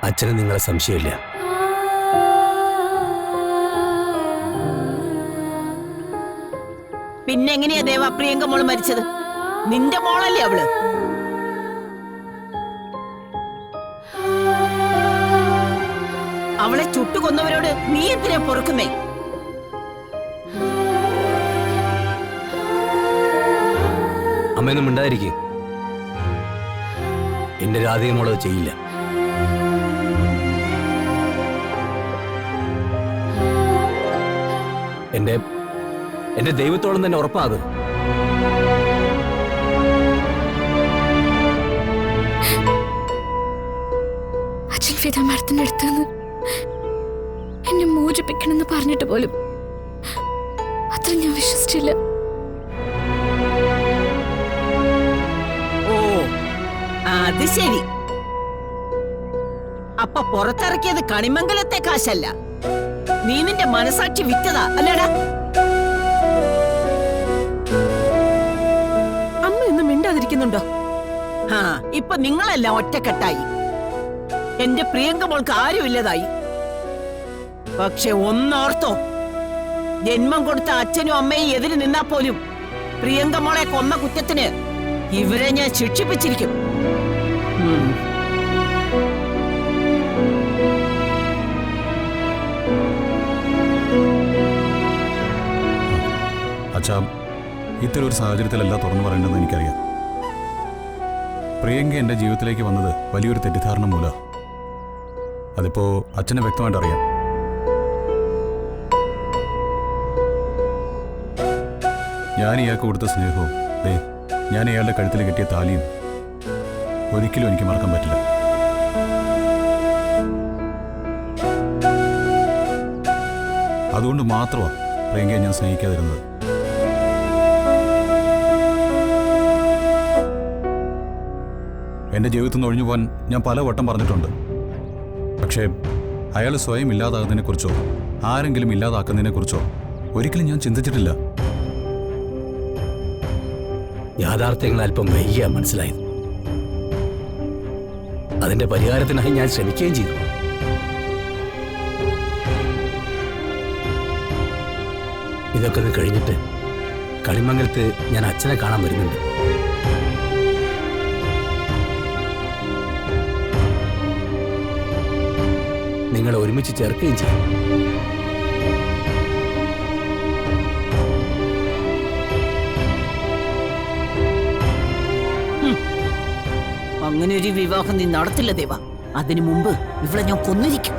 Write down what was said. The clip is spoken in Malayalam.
അച്ഛന് നിങ്ങളെ സംശയമില്ല. പിന്നെ എങ്ങനെയാ ദേവ പ്രിയങ്ക മോള് മരിച്ചത്? നിന്റെ മോളല്ലേ അവള്? അവളെ ചുട്ടുകൊന്നവരോട് നീ എന്തിനാ പൊറുക്കുന്നേ? അമ്മയൊന്നും മിണ്ടാതിരിക്കേ. എന്റെ രാധിക മോളത് ചെയ്യില്ല. എന്റെ ദൈവത്തോളം തന്നെ ഉറപ്പാത്. അച്ഛൻ ഫിദ മരത്തിന്റെ അടുത്തുനിന്ന് എന്നെ മോചിപ്പിക്കണമെന്ന് പറഞ്ഞിട്ട് പോലും അത്ര ഞാൻ വിശ്വസിച്ചില്ല. ഓ അത് ശരി. അപ്പൊ പുറത്തിറക്കിയത് കണിമംഗലത്തെ കാശല്ല, നീ നിന്റെ മനസാക്ഷി വിറ്റതാ അല്ലേടാ? അമ്മ ഒന്നും മിണ്ടാതിരിക്കുന്നുണ്ടോ? ആ ഇപ്പൊ നിങ്ങളെല്ലാം ഒറ്റക്കെട്ടായി. എന്റെ പ്രിയങ്ക മോൾക്ക് ആരുമില്ലതായി. പക്ഷെ ഒന്നോർത്തോ, ജന്മം കൊടുത്ത അച്ഛനും അമ്മയും എതിര് നിന്നാ പോലും പ്രിയങ്ക മോളെ കൊന്ന കുറ്റത്തിന് ഇവരെ ഞാൻ ശിക്ഷിപ്പിച്ചിരിക്കും. അച്ഛാ, ഇത്തരം ഒരു സാഹചര്യത്തിലല്ല തുറന്നു പറയേണ്ടതെന്ന് എനിക്കറിയാം. പ്രിയങ്ക എൻ്റെ ജീവിതത്തിലേക്ക് വന്നത് വലിയൊരു തെറ്റിദ്ധാരണ മൂലം. അതിപ്പോ അച്ഛനെ വ്യക്തമായിട്ട് അറിയാം. ഞാൻ ഇയാൾക്ക് കൊടുത്ത സ്നേഹവും ഞാൻ ഇയാളുടെ കഴുത്തിൽ കെട്ടിയ താലിയും ഒരിക്കലും എനിക്ക് മറക്കാൻ പറ്റില്ല. അതുകൊണ്ട് മാത്രമാണ് പ്രിയങ്കയെ ഞാൻ സ്നേഹിക്കാതിരുന്നത്. എൻ്റെ ജീവിതത്തിൽ നിന്ന് ഒഴിഞ്ഞു പോകാൻ ഞാൻ പല വട്ടം പറഞ്ഞിട്ടുണ്ട്. പക്ഷേ അയാൾ സ്വയം ഇല്ലാതാകുന്നതിനെക്കുറിച്ചോ ആരെങ്കിലും ഇല്ലാതാക്കുന്നതിനെക്കുറിച്ചോ ഒരിക്കലും ഞാൻ ചിന്തിച്ചിട്ടില്ല. യാഥാർത്ഥ്യങ്ങൾ അല്പം വൈകിയാ മനസ്സിലായത്. അതിന്റെ പരിഹാരത്തിനായി ഞാൻ ശ്രമിക്കുകയും ചെയ്തു. ഇതൊക്കെ ഒന്ന് കഴിഞ്ഞിട്ട് കണിമംഗലത്ത് ഞാൻ അച്ഛനെ കാണാൻ വരുന്നുണ്ട്. നിങ്ങളെ ഒരുമിച്ച് ചേർക്കുകയും ചെയ്യും. അങ്ങനെ ഒരു വിവാഹം നീ നടത്തില്ല ദേവ. അതിനു മുമ്പ് ഇവളെ ഞാൻ കൊന്നിരിക്കും.